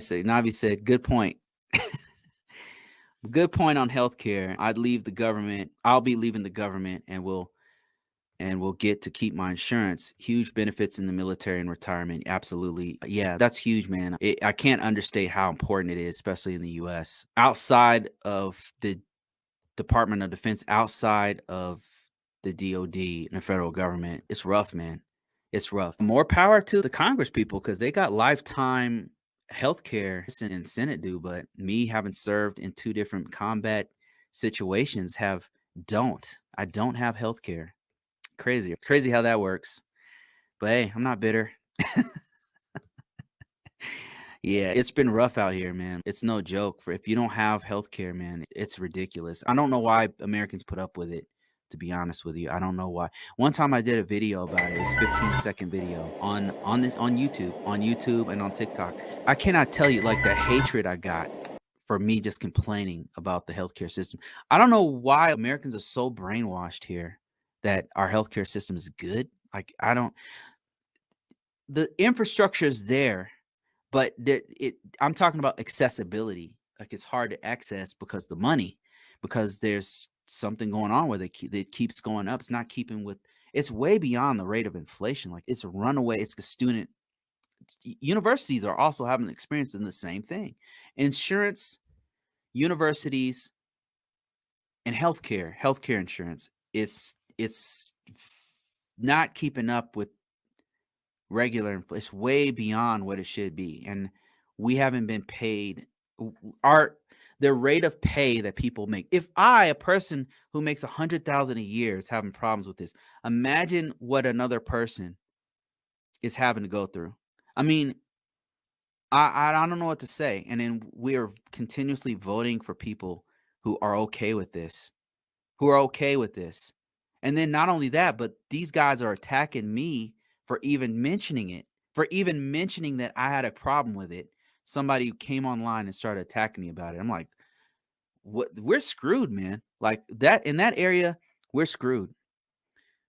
So Navi said, good point. Good point on healthcare. I'd leave the government. I'll be leaving the government and we'll get to keep my insurance. Huge benefits in the military and retirement. Absolutely. Yeah, that's huge, man. I can't understate how important it is, especially in the US. Outside of the Department of Defense, outside of the DOD and the federal government, it's rough, man. It's rough. More power to the Congress people because they got lifetime healthcare and Senate do, but me having served in two different combat situations I don't have healthcare. Crazy how that works. But hey, I'm not bitter. Yeah, it's been rough out here, man. It's no joke. For if you don't have healthcare, man, it's ridiculous. I don't know why Americans put up with it, to be honest with you. I don't know why. One time I did a video about it. It was 15-second video on YouTube and on TikTok. I cannot tell you like the hatred I got for me just complaining about the healthcare system. I don't know why Americans are so brainwashed here that our healthcare system is good. Like I don't the infrastructure is there, but I'm talking about accessibility. Like it's hard to access because the money, because there's something going on where it keeps going up. It's not keeping with. It's way beyond the rate of inflation. Like it's a runaway. It's a student. Universities are also having experience in the same thing. Insurance, universities, and healthcare insurance. It's not keeping up with it's way beyond what it should be, and we haven't been paid our the rate of pay that people make. If a person who makes 100,000 a year is having problems with this, imagine what another person is having to go through. I mean, I don't know what to say. And then we are continuously voting for people who are okay with this, And then not only that, but these guys are attacking me for even mentioning it, for even mentioning that I had a problem with it. Somebody came online and started attacking me about it. I'm like, what? We're screwed, man. Like that in that area, we're screwed.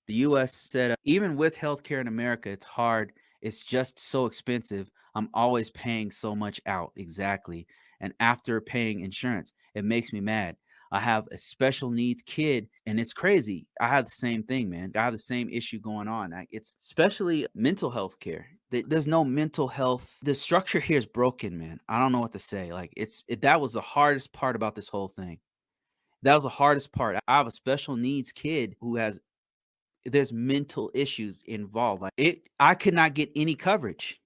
The US said, even with healthcare in America, it's hard. It's just so expensive. I'm always paying so much out. Exactly. And after paying insurance, it makes me mad. I have a special needs kid, and it's crazy. I have the same thing, man. I have the same issue going on. It's especially mental health care. There's no mental health. The structure here is broken, man. I don't know what to say. Like that was the hardest part about this whole thing. That was the hardest part. I have a special needs kid who has there's mental issues involved. I could not get any coverage.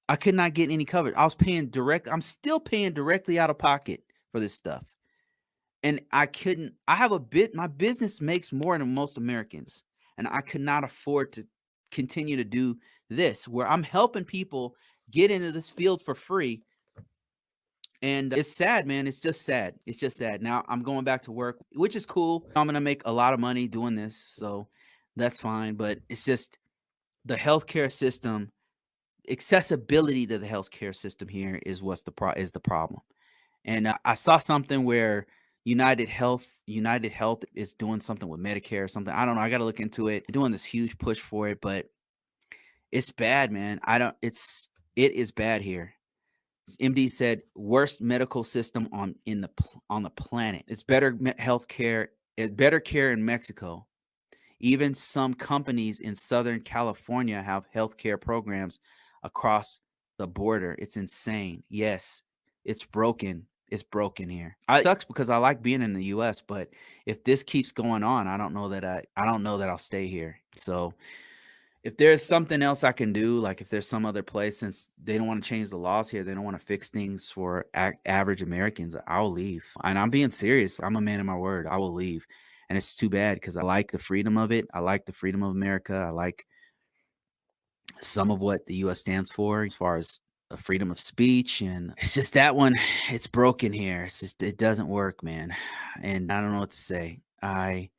I could not get any coverage. I'm still paying directly out of pocket for this stuff. And my business makes more than most Americans. And I could not afford to continue to do this where I'm helping people get into this field for free. And it's sad, man. It's just sad. It's just sad. Now I'm going back to work, which is cool. I'm going to make a lot of money doing this. So that's fine. But it's just the healthcare system, accessibility to the healthcare system here is is the problem. And I saw something where United Health is doing something with Medicare or something. I don't know. I got to look into it. They're doing this huge push for it, but it's bad, man. It is bad here. MD said worst medical system on the planet. It's better healthcare, better care in Mexico. Even some companies in Southern California have healthcare programs across the border. It's insane. Yes, it's broken. It's broken here. It sucks because I like being in the US, but if this keeps going on, I don't know that I'll stay here. So if there's something else I can do, like if there's some other place, since they don't want to change the laws here, they don't want to fix things for average Americans, I'll leave. And I'm being serious. I'm a man of my word. I will leave. And it's too bad because I like the freedom of it. I like the freedom of America. I like some of what the US stands for as far as freedom of speech. And it's just that one, it's broken here. It doesn't work, man. And I don't know what to say. The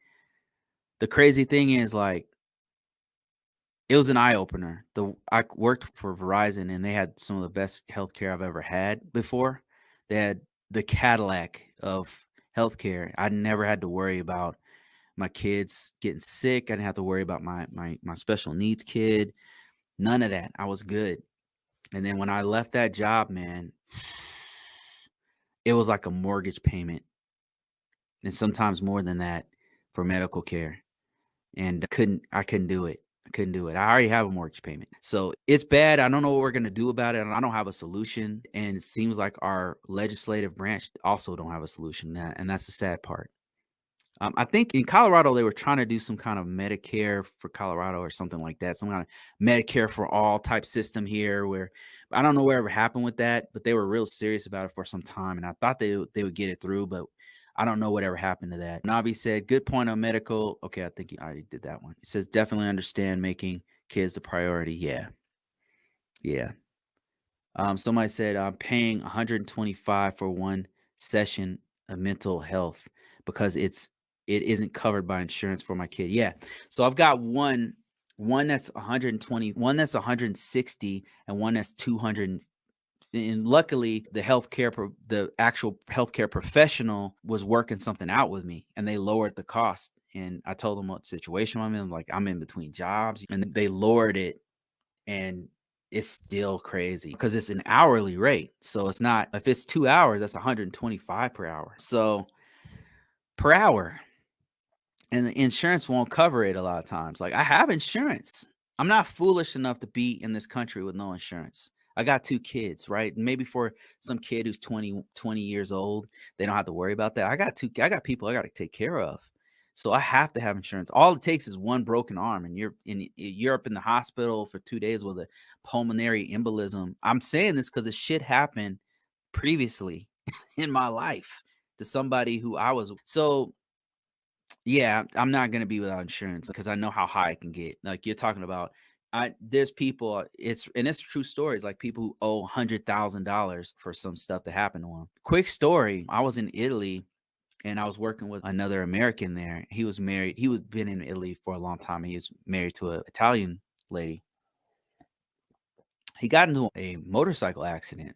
crazy thing is, like, it was an eye opener. I worked for Verizon, and they had some of the best healthcare I've ever had before. They had the Cadillac of healthcare. I never had to worry about my kids getting sick. I didn't have to worry about my special needs kid. None of that. I was good. And then when I left that job, man, it was like a mortgage payment and sometimes more than that for medical care. And I couldn't do it. I couldn't do it. I already have a mortgage payment. So it's bad. I don't know what we're gonna do about it. And I don't have a solution. And it seems like our legislative branch also don't have a solution. And that's the sad part. I think in Colorado, they were trying to do some kind of Medicare for Colorado or something like that, some kind of Medicare for all type system here where I don't know whatever happened with that, but they were real serious about it for some time. And I thought they would get it through, but I don't know whatever happened to that. Navi said, good point on medical. Okay, I think he already did that one. He says, definitely understand making kids the priority. Yeah. Yeah. Somebody said I'm paying 125 for one session of mental health because it isn't covered by insurance for my kid. Yeah. So I've got one that's 120, one that's 160, and one that's 200. And luckily, the actual healthcare professional was working something out with me, and they lowered the cost. And I told them what situation I'm in. Like I'm in between jobs, and they lowered it, and it's still crazy because it's an hourly rate. So it's not if it's 2 hours, that's 125 per hour. So per hour. And the insurance won't cover it a lot of times. Like I have insurance. I'm not foolish enough to be in this country with no insurance. I got 2 kids, right? Maybe for some kid who's 20 years old, they don't have to worry about that. I got people I got to take care of. So I have to have insurance. All it takes is one broken arm and you're up in the hospital for 2 days with a pulmonary embolism. I'm saying this cuz this shit happened previously in my life to somebody who I was so yeah, I'm not gonna be without insurance because I know how high it can get. Like you're talking about, there's people. It's true stories. Like people who owe $100,000 for some stuff that happened to them. Quick story: I was in Italy and I was working with another American there. He was married. He was been in Italy for a long time. And he was married to an Italian lady. He got into a motorcycle accident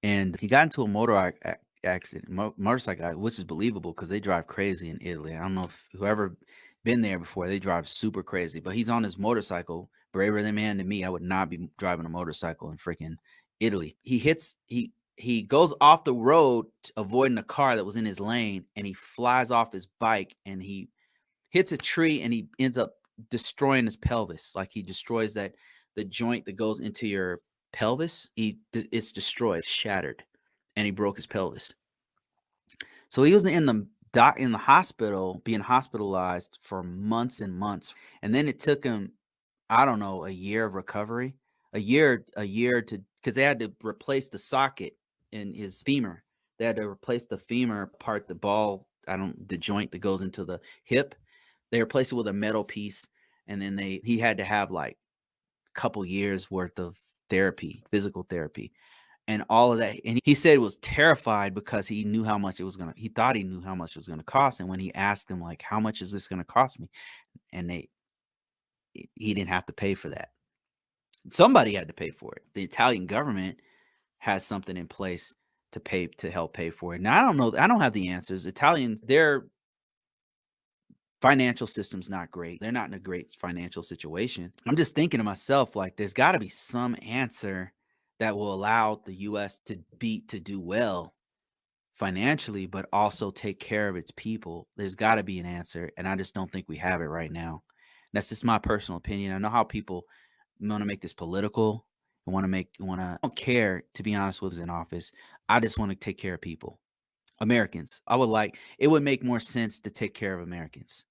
and he got into a accident, motorcycle, which is believable because they drive crazy in Italy. I don't know if whoever been there before, they drive super crazy. But he's on his motorcycle, braver than man to me. I would not be driving a motorcycle in freaking Italy. He goes off the road, avoiding a car that was in his lane, and he flies off his bike and he hits a tree and he ends up destroying his pelvis. Like he destroys the joint that goes into your pelvis. It's destroyed, shattered, and he broke his pelvis. So he was in the hospital, being hospitalized for months and months, and then it took him, I don't know, a year of recovery, a year to because they had to replace the socket in his femur. They had to replace the femur part, the joint that goes into the hip. They replaced it with a metal piece, and then he had to have like a couple years worth of therapy, physical therapy, and all of that. And he said he was terrified because he thought he knew how much it was gonna cost. And when he asked him, like, how much is this gonna cost me? And he didn't have to pay for that. Somebody had to pay for it. The Italian government has something in place to help pay for it. Now I don't know. I don't have the answers. Their financial system's not great. They're not in a great financial situation. I'm just thinking to myself, like, there's got to be some answer that will allow the US to do well financially, but also take care of its people. There's got to be an answer, and I just don't think we have it right now. That's just my personal opinion. I know how people want to make this political. I don't care, to be honest, with who's in office. I just want to take care of people, Americans. It would make more sense to take care of Americans.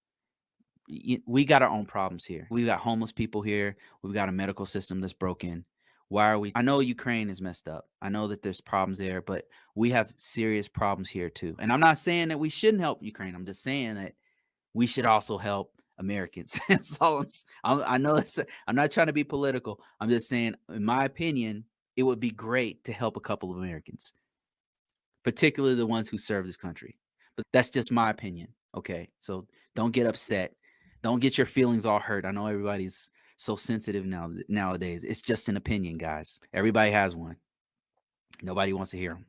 We got our own problems here. We got homeless people here. We've got a medical system that's broken. Why are we? I know Ukraine is messed up. I know that there's problems there, but we have serious problems here too. And I'm not saying that we shouldn't help Ukraine. I'm just saying that we should also help Americans. That's all I know I'm not trying to be political. I'm just saying, in my opinion, it would be great to help a couple of Americans, particularly the ones who serve this country. But that's just my opinion. Okay. So don't get upset. Don't get your feelings all hurt. I know everybody's so sensitive nowadays. It's just an opinion, guys. Everybody has one. Nobody wants to hear them.